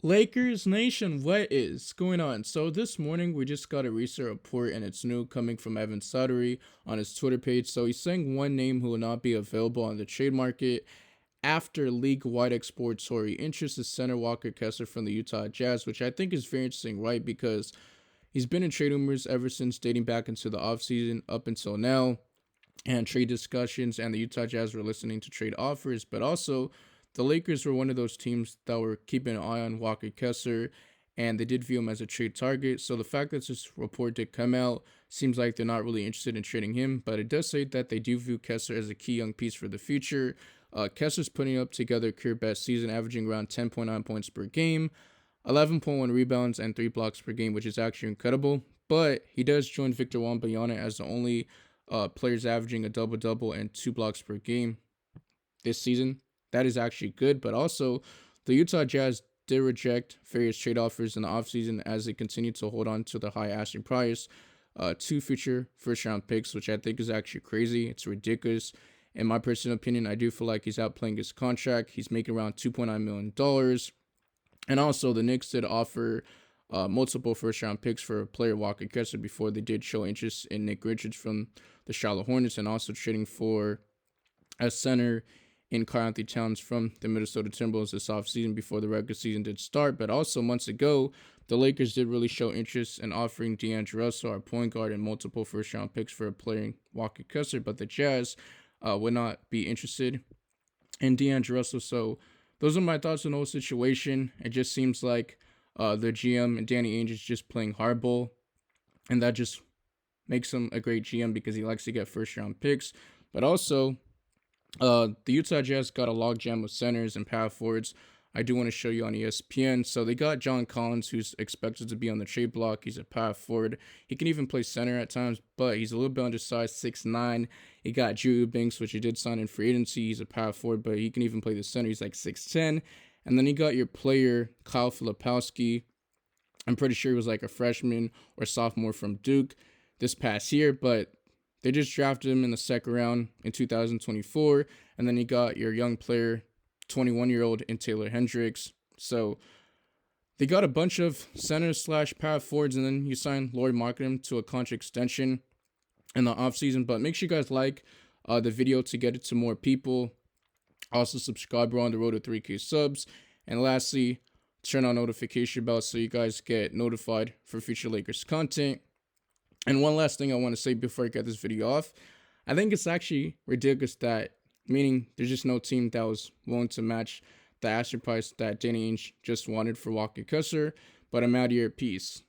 Lakers Nation, what is going on? So this morning we just got a recent report and it's new coming from Evan Suttery on his Twitter page. So he's saying one name who will not be available on the trade market after league-wide exploratory interest is center Walker Kessler from the Utah Jazz, which I think is very interesting, right? Because he's been in trade rumors ever since dating back into the offseason up until now, and trade discussions, and the Utah Jazz were listening to trade offers, but also the Lakers were one of those teams that were keeping an eye on Walker Kessler, and they did view him as a trade target. So the fact that this report did come out seems like they're not really interested in trading him, but it does say that they do view Kessler as a key young piece for the future. Kessler's putting up together a career best season, averaging around 10.9 points per game, 11.1 rebounds, and 3 blocks per game, which is actually incredible. But he does join Victor Wembanyama as the only players averaging a double-double and 2 blocks per game this season. That is actually good, but also the Utah Jazz did reject various trade offers in the offseason as they continue to hold on to the high asking price, 2 future first-round picks, which I think is actually crazy. It's ridiculous. In my personal opinion, I do feel like he's outplaying his contract. He's making around $2.9 million. And also, the Knicks did offer multiple first-round picks for player Walker Kessler before they did show interest in Nick Richards from the Charlotte Hornets, and also trading for a center in Karl-Anthony Towns from the Minnesota Timberwolves this offseason before the regular season did start. But also months ago, the Lakers did really show interest in offering D'Angelo Russell, our point guard, and multiple first-round picks for a player Walker Kessler, but the Jazz would not be interested in D'Angelo Russell. So those are my thoughts on the whole situation. It just seems like the GM and Danny Ainge is just playing hardball, and that just makes him a great GM because he likes to get first-round picks. But also, the Utah Jazz got a logjam of centers and power forwards. I do want to show you on ESPN. So they got John Collins, who's expected to be on the trade block. He's a power forward. He can even play center at times, but he's a little bit undersized, 6'9". He got Drew Banks, which he did sign in free agency. He's a power forward, but he can even play the center. He's like 6'10". And then you got your player, Kyle Filipowski. I'm pretty sure he was like a freshman or sophomore from Duke this past year, but they just drafted him in the second round in 2024. And then you got your young player, 21-year-old, in Taylor Hendricks. So they got a bunch of centers / power forwards, and then you signed Lauri Markkanen to a contract extension in the offseason. But make sure you guys like the video to get it to more people. Also subscribe. We're on the road to 3K subs. And lastly, turn on notification bell so you guys get notified for future Lakers content. And one last thing I want to say before I get this video off, I think it's actually ridiculous that, meaning there's just no team that was willing to match the asking price that Danny Ainge just wanted for Walker Kessler, but I'm out here. Peace.